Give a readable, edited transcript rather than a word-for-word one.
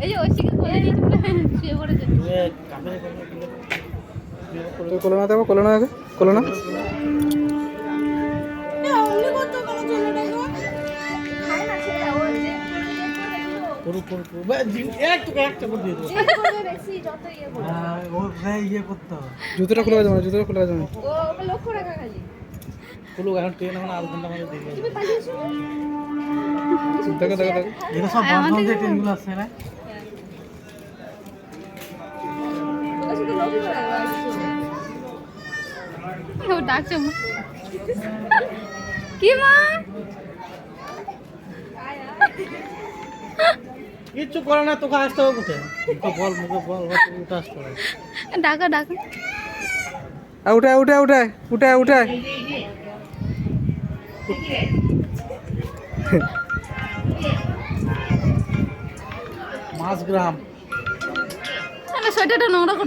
এই যে ঐশীকে কোলে নিয়ে শুয়ে পড়েছে। তুই কোলে না দেবো, কোলে না আগে, কোলে না। জুতোটা খোলা যাবে না, জুতোটা খোলা যাবে না। লক্ষ্য রাখা খালি খুলুক এখন ট্রেন এখন আধ ঘন্টা মানে দেরি তুমি পালিয়েছো দেখো দেখো দেখো, এটা সব বন্ধ যে ট্রেনগুলো আসছে না ওটা শুধু লক্ষ্য রাখা ও ডাকছে মা। কি মা? কিচ্ছু করে না, তোকে আসতে হবে কোথায়? মুখে বল উঠে আসতে হবে। ডাকা ডাকা। উঠায় উঠায় উঠায় উঠায় উঠায়। মাঝগ্রাম সোয়েটারটা নোংরা করে